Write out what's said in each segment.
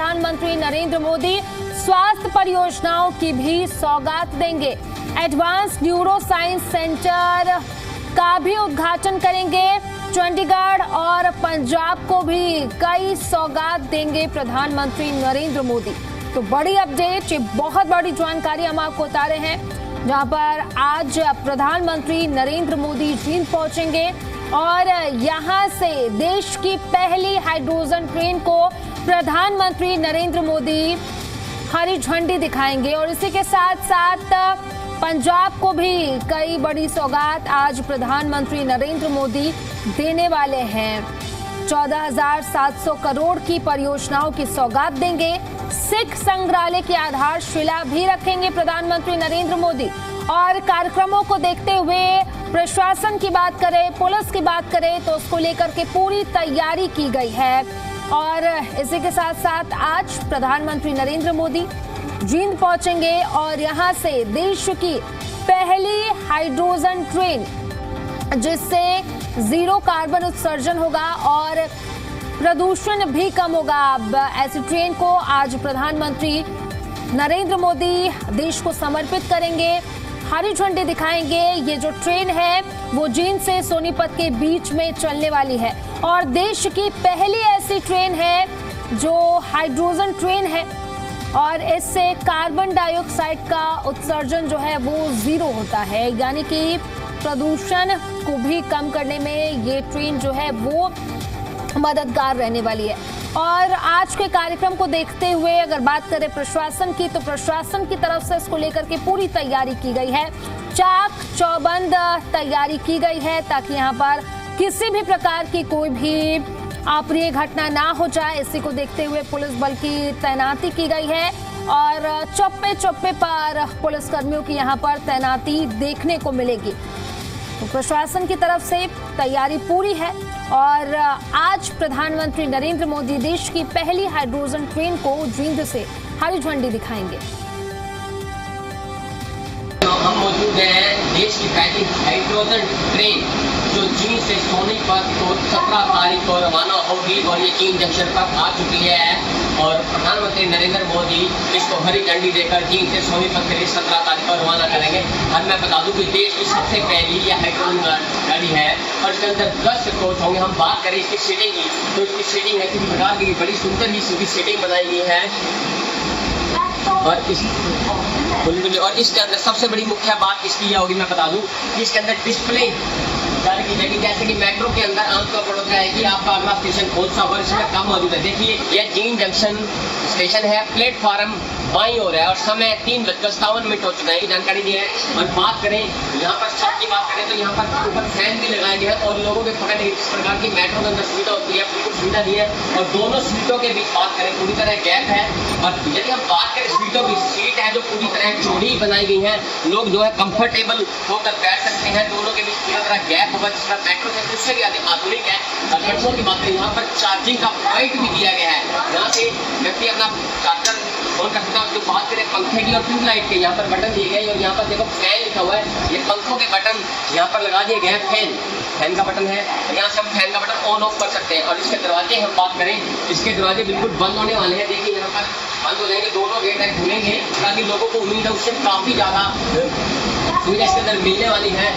प्रधानमंत्री नरेंद्र मोदी स्वास्थ्य परियोजनाओं की भी सौगात देंगे। एडवांस न्यूरो साइंस सेंटर का भी उद्घाटन करेंगे। चंडीगढ़ और पंजाब को भी कई सौगात देंगे प्रधानमंत्री नरेंद्र मोदी। तो बड़ी अपडेट, ये बहुत बड़ी जानकारी हम आपको बता रहे हैं, जहां पर आज प्रधानमंत्री नरेंद्र मोदी जींद पहुंचेंगे और यहां से देश की पहली हाइड्रोजन ट्रेन को प्रधानमंत्री नरेंद्र मोदी हरी झंडी दिखाएंगे। और इसी के साथ साथ पंजाब को भी कई बड़ी सौगात आज प्रधानमंत्री नरेंद्र मोदी देने वाले हैं। 14,700 करोड़ की परियोजनाओं की सौगात देंगे। सिख संग्रहालय की आधारशिला भी रखेंगे प्रधानमंत्री नरेंद्र मोदी। और कार्यक्रमों को देखते हुए प्रशासन की बात करें, पुलिस की बात करें, तो उसको लेकर के पूरी तैयारी की गई है। और इसी के साथ साथ आज प्रधानमंत्री नरेंद्र मोदी जींद पहुंचेंगे और यहां से देश की पहली हाइड्रोजन ट्रेन, जिससे जीरो कार्बन उत्सर्जन होगा और प्रदूषण भी कम होगा। अब ऐसी ट्रेन को आज प्रधानमंत्री नरेंद्र मोदी देश को समर्पित करेंगे, हरी झंडी दिखाएंगे। ये जो ट्रेन है वो जींद से सोनीपत के बीच में चलने वाली है और देश की पहली ऐसी ट्रेन है जो हाइड्रोजन ट्रेन है और इससे कार्बन डाइऑक्साइड का उत्सर्जन जो है वो जीरो होता है, यानी कि प्रदूषण को भी कम करने में ये ट्रेन जो है वो मददगार रहने वाली है। और आज के कार्यक्रम को देखते हुए अगर बात करें प्रशासन की, तो प्रशासन की तरफ से इसको लेकर के पूरी तैयारी की गई है। चाक चौबंद तैयारी की गई है ताकि यहाँ पर किसी भी प्रकार की कोई भी अप्रिय घटना ना हो जाए। इसी को देखते हुए पुलिस बल की तैनाती की गई है और चौप्पे चौप्पे पर पुलिस कर्मियों की यहाँ पर तैनाती देखने को मिलेगी। तो प्रशासन की तरफ से तैयारी पूरी है और आज प्रधानमंत्री नरेंद्र मोदी देश की पहली हाइड्रोजन ट्रेन को जींद से हरी झंडी दिखाएंगे। हम मौजूद हैं देश की पहली हाइड्रोजन ट्रेन जो जींद से सोनीपत को 17 तारीख को रवाना होगी और ये जींद जंक्शन पर आ चुकी है और प्रधानमंत्री नरेंद्र मोदी इसको हरी झंडी देकर जींद से सोनीपत के लिए 17 तारीख को रवाना करेंगे। और मैं बता दूं कि देश की सबसे पहली ये हाइड्रोजन गाड़ी है और इसके अंदर 10 कोच होंगे। हम बात करें इसकी सीटिंग की, तो इसकी सीटिंग है किसी प्रकार की बड़ी सुंदर ही इसकी सीटिंग बनाई गई है और इसके अंदर सबसे बड़ी मुख्य बात इसकी यह होगी, मैं बता दूं कि इसके अंदर डिस्प्ले की जाएगी। जैसे कि मेट्रो के अंदर आमतौर पर होता है कि आपका अगला स्टेशन कौन सा और इसमें कम मौजूद है। देखिए यह जींद जंक्शन स्टेशन है, प्लेटफॉर्म बाईं ओर है और समय 3:57 हो चुका है, जानकारी दी है। और बात करें यहाँ पर छत की बात करें तो यहाँ पर ऊपर फैन भी लगाए गए हैं और लोगों के पकड़ने की जिस प्रकार की मेट्रो के अंदर सुविधा होती है बिल्कुल सुविधा दी है। और दोनों सीटों के बीच बात करें पूरी तरह गैप है और यदि हम बात करें सीटों की, सीट है जो पूरी तरह चौड़ी बनाई गई है, लोग जो है कंफर्टेबल होकर बैठ सकते हैं। दोनों के बीच पूरी तरह गैप होगा जिसका मेट्रो से उससे भी अधिक आधुनिक है। और मेट्रो की बात करें यहाँ पर चार्जिंग का पॉइंट भी दिया गया है, यहाँ से व्यक्ति अपना चार्जर ऑन कर सकता है। जो बात करें पंखे की और ट्यूबलाइट के, यहाँ पर बटन दिए गए और यहाँ पर देखो फैन लिखा हुआ है, ये पंखों के बटन यहाँ पर लगा दिए गए हैं। फैन का बटन है, यहाँ से हम फैन का बटन ऑन ऑफ कर सकते हैं। और इसके दरवाजे हम बात करें, इसके दरवाजे बिल्कुल बंद होने वाले हैं। देखिए यहाँ पर बंद हो जाएंगे, दोनों गेट है खुलेंगे ताकि लोगों को उम्मीद है उससे काफी ज्यादा सुविधा इसके अंदर मिलने वाली है।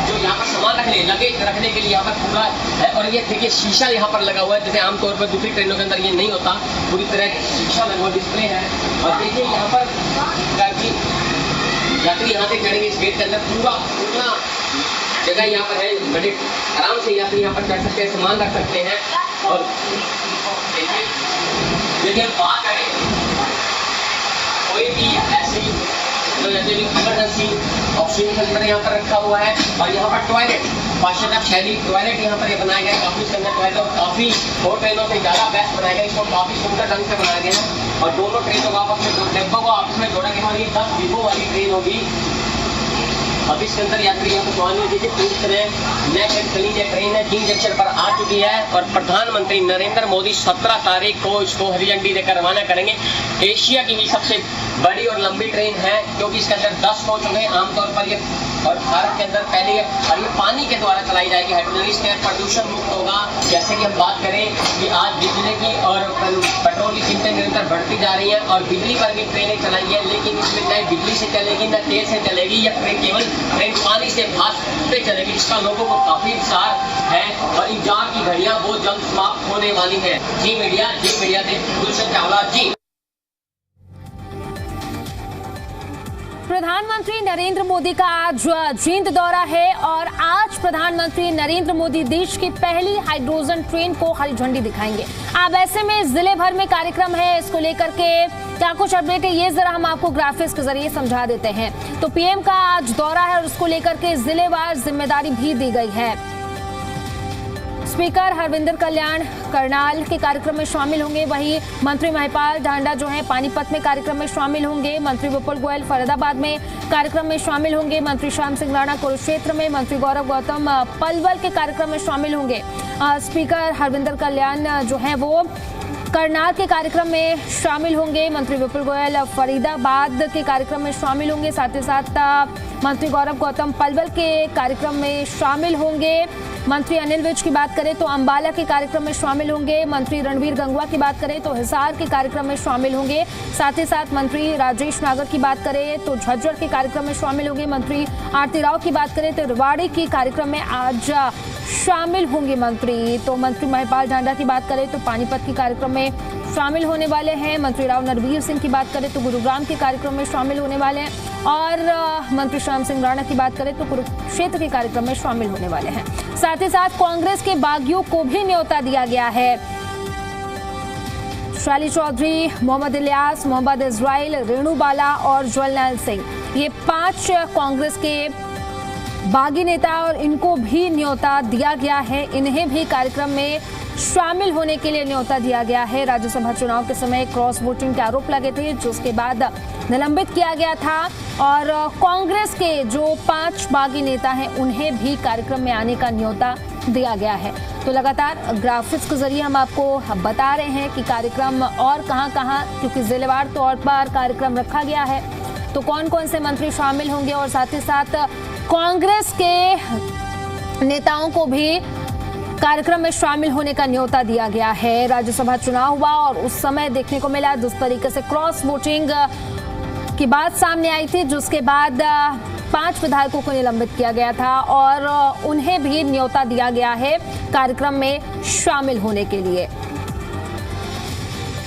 जो यहाँ पर सामान लगेज रखने के लिए यहाँ पर पूरा है और ये देखिए शीशा यहाँ पर लगा हुआ है, जैसे आमतौर पर दूसरी ट्रेनों के अंदर ये नहीं होता, पूरी तरह शीशा लगा हुआ डिस्प्ले है। और देखिए यहाँ पर यात्री यहाँ से चढ़ेंगे इस गेट के अंदर, पूरा जगह यहाँ पर है, बड़े आराम से यात्री यहाँ पर चढ़ सकते हैं, सामान रख सकते हैं। और देखिए बात करें कोई भी ऐसी इमरजेंसी ऑक्सीजन सेंटर यहाँ पर रखा हुआ है और यहाँ पर टॉयलेट, पाश्चात्य शैली टॉयलेट यहाँ पर बनाया गया है। काफी इसके अंदर टॉयलेट और काफी और ट्रेनों से ज्यादा बेस्ट बनाया गया, इसको काफी सुंदर ढंग से बनाया गया है। और दोनों ट्रेनों को आपस में डिब्बों को आपस में जोड़ा गया। ये 10 डिब्बों वाली ट्रेन होगी। अब इसके अंदर यात्री यहाँ पर सवाल देखिए पूरी तरह नेक्स्ट ट्रेन है जींद जंक्शन पर आ चुकी है और प्रधानमंत्री नरेंद्र मोदी 17 तारीख को इसको हरी झंडी देकर रवाना करेंगे। एशिया की भी सबसे बड़ी और लंबी ट्रेन है, क्योंकि इसके अंदर 10 कोच होंगे आमतौर पर ये, और भारत के अंदर पहले और ये पानी के द्वारा चलाई जाएगी हाइड्रोजन, इसके प्रदूषण मुक्त होगा। जैसे कि हम बात करें कि आज बिजली की और पेट्रोल की कीमतें निरंतर बढ़ती जा रही हैं और बिजली पर भी ट्रेनें चलाई हैं, लेकिन इसमें न बिजली से चलेगी न तेल से चलेगी, या केवल ट्रेन पानी से भाप पे चलेगी, जिसका लोगों को काफी इंतजार है और इंतजार की घड़ियां बहुत जल्द समाप्त होने वाली है। जी मीडिया से गुलशन चावला जी। प्रधानमंत्री नरेंद्र मोदी का आज जींद दौरा है और आज प्रधानमंत्री नरेंद्र मोदी देश की पहली हाइड्रोजन ट्रेन को हरी झंडी दिखाएंगे। अब ऐसे में जिले भर में कार्यक्रम है, इसको लेकर के क्या कुछ अपडेट है ये जरा हम आपको ग्राफिक्स के जरिए समझा देते हैं। तो पीएम का आज दौरा है और उसको लेकर के जिलेवार जिम्मेदारी भी दी गई है। स्पीकर हरविंदर कल्याण करनाल के कार्यक्रम में शामिल होंगे, वहीं मंत्री महिपाल ढांडा जो है पानीपत में कार्यक्रम में शामिल होंगे, मंत्री विपुल गोयल फरीदाबाद में कार्यक्रम में शामिल होंगे, मंत्री श्याम सिंह राणा कुरुक्षेत्र में, मंत्री गौरव गौतम पलवल के कार्यक्रम में शामिल होंगे। स्पीकर हरविंदर कल्याण जो है वो करनाल के कार्यक्रम में शामिल होंगे, मंत्री विपुल गोयल फरीदाबाद के कार्यक्रम में शामिल होंगे, साथ ही साथ मंत्री गौरव गौतम पलवल के कार्यक्रम में शामिल होंगे। मंत्री अनिल विज की बात करें तो अंबाला के कार्यक्रम में शामिल होंगे, मंत्री रणवीर गंगवा की बात करें तो हिसार के कार्यक्रम में शामिल होंगे, साथ ही साथ मंत्री राजेश नागर की बात करें तो झज्जर के कार्यक्रम में शामिल होंगे, मंत्री आरती राव की बात करें तो रेवाड़ी के कार्यक्रम में आज शामिल होंगे मंत्री। तो मंत्री महिपाल ढांडा की बात करें तो पानीपत के कार्यक्रम में शामिल होने वाले हैं, मंत्री राव नरवीर सिंह की बात करें तो गुरुग्राम के कार्यक्रम में शामिल होने वाले हैं और मंत्री श्याम सिंह राणा की बात करें तो कुरुक्षेत्र के कार्यक्रम में शामिल होने वाले हैं। साथ ही साथ कांग्रेस के बागियों को भी न्योता दिया गया है। शैली चौधरी, मोहम्मद इलियास, मोहम्मद इजराइल, रेणु बाला और जर्नैल सिंह, ये 5 कांग्रेस के बागी नेता और इनको भी न्योता दिया गया है, इन्हें भी कार्यक्रम में शामिल होने के लिए न्योता दिया गया है। राज्यसभा चुनाव के समय क्रॉस वोटिंग के आरोप लगे थे जिसके बाद निलंबित किया गया था और कांग्रेस के जो 5 बागी नेता हैं उन्हें भी कार्यक्रम में आने का न्योता दिया गया है। तो लगातार ग्राफिक्स के जरिए हम आपको बता रहे हैं कि कार्यक्रम और कहां-कहां, क्योंकि जिलेवार तौर पर कार्यक्रम रखा गया है, तो कौन कौन से मंत्री शामिल होंगे और साथ ही साथ कांग्रेस के नेताओं को भी कार्यक्रम में शामिल होने का न्योता दिया गया है। राज्यसभा चुनाव हुआ और उस समय देखने को मिला जिस तरीके से क्रॉस वोटिंग की बात सामने आई थी, जिसके बाद 5 विधायकों को निलंबित किया गया था और उन्हें भी न्योता दिया गया है कार्यक्रम में शामिल होने के लिए।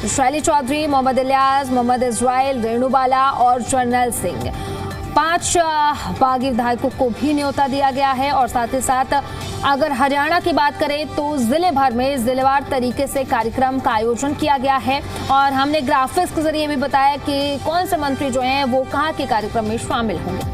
शैली चौधरी, मोहम्मद इलियास, मोहम्मद इजराइल, रेणु बाला और जर्नैल सिंह, 5 बागी विधायकों को भी न्योता दिया गया है। और साथ ही साथ अगर हरियाणा की बात करें तो जिले भर में जिलेवार तरीके से कार्यक्रम का आयोजन किया गया है और हमने ग्राफिक्स के जरिए भी बताया कि कौन से मंत्री जो हैं वो कहां के कार्यक्रम में शामिल होंगे।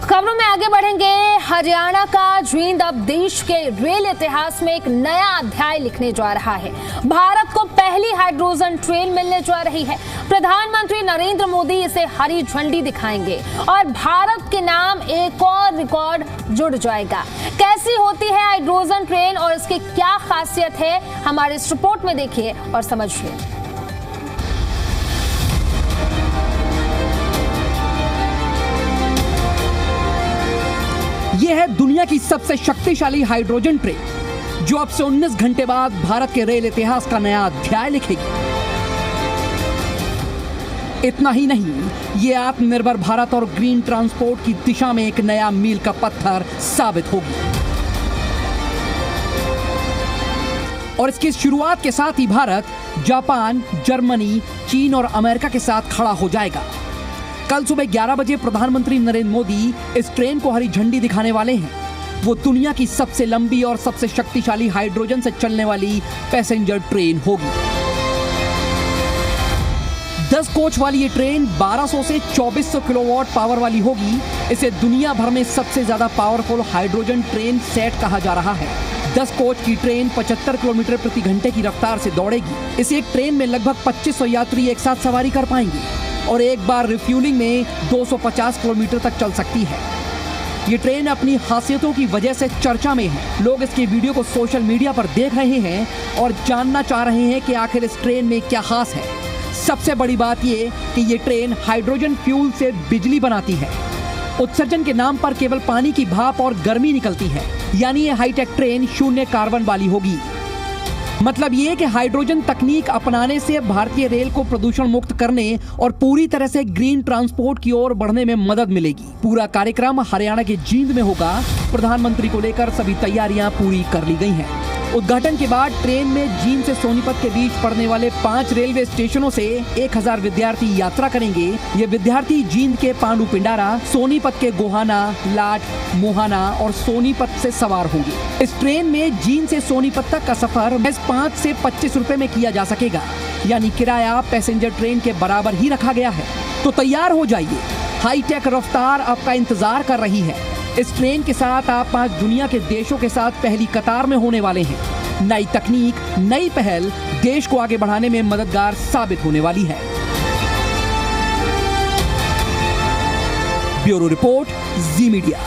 खबरों में आगे बढ़ेंगे। हरियाणा का जींद अब देश के रेल इतिहास में एक नया अध्याय लिखने जा रहा है। भारत को पहली हाइड्रोजन ट्रेन मिलने जा रही है। प्रधानमंत्री नरेंद्र मोदी इसे हरी झंडी दिखाएंगे और भारत के नाम एक और रिकॉर्ड जुड़ जाएगा। कैसी होती है हाइड्रोजन ट्रेन और इसकी क्या खासियत है, हमारे इस रिपोर्ट में देखिए और समझिए। यह है दुनिया की सबसे शक्तिशाली हाइड्रोजन ट्रेन जो अब से 19 घंटे बाद भारत के रेल इतिहास का नया अध्याय लिखेगी। इतना ही नहीं, ये आत्मनिर्भर भारत और ग्रीन ट्रांसपोर्ट की दिशा में एक नया मील का पत्थर साबित होगी। और इसकी शुरुआत के साथ ही भारत जापान, जर्मनी, चीन और अमेरिका के साथ खड़ा हो जाएगा। कल सुबह 11 बजे प्रधानमंत्री नरेंद्र मोदी इस ट्रेन को हरी झंडी दिखाने वाले हैं। वो दुनिया की सबसे लंबी और सबसे शक्तिशाली हाइड्रोजन से चलने वाली पैसेंजर ट्रेन होगी। 10 कोच वाली ये ट्रेन 1200 से 2400 किलोवाट पावर वाली होगी। इसे दुनिया भर में सबसे ज्यादा पावरफुल हाइड्रोजन ट्रेन सेट कहा जा रहा है। 10 कोच की ट्रेन 75 किलोमीटर प्रति घंटे की रफ्तार से दौड़ेगी। इस एक ट्रेन में लगभग 2500 यात्री एक साथ सवारी कर पाएंगे और एक बार रिफ्यूलिंग में 250 किलोमीटर तक चल सकती है। ये ट्रेन अपनी खासियतों की वजह से चर्चा में है। लोग इसके वीडियो को सोशल मीडिया पर देख रहे हैं और जानना चाह रहे हैं कि आखिर इस ट्रेन में क्या खास है। सबसे बड़ी बात ये कि ये ट्रेन हाइड्रोजन फ्यूल से बिजली बनाती है। उत्सर्जन के नाम पर केवल पानी की भाप और गर्मी निकलती है, यानी ये हाईटेक ट्रेन शून्य कार्बन वाली होगी। मतलब ये कि हाइड्रोजन तकनीक अपनाने से भारतीय रेल को प्रदूषण मुक्त करने और पूरी तरह से ग्रीन ट्रांसपोर्ट की ओर बढ़ने में मदद मिलेगी। पूरा कार्यक्रम हरियाणा के जींद में होगा। प्रधानमंत्री को लेकर सभी तैयारियां पूरी कर ली गई हैं। उद्घाटन के बाद ट्रेन में जींद से सोनीपत के बीच पड़ने वाले 5 रेलवे स्टेशनों से 1000 विद्यार्थी यात्रा करेंगे। ये विद्यार्थी जींद के पांडु पिंडारा, सोनीपत के गोहाना, लाट, मोहाना और सोनीपत से सवार होंगे। इस ट्रेन में जींद से सोनीपत तक का सफर बस 5 से 25 रुपए में किया जा सकेगा, यानी किराया पैसेंजर ट्रेन के बराबर ही रखा गया है। तो तैयार हो जाइए, हाईटेक रफ्तार आपका इंतजार कर रही है। इस ट्रेन के साथ आप 5 दुनिया के देशों के साथ पहली कतार में होने वाले हैं। नई तकनीक, नई पहल देश को आगे बढ़ाने में मददगार साबित होने वाली है। ब्यूरो रिपोर्ट, जी मीडिया।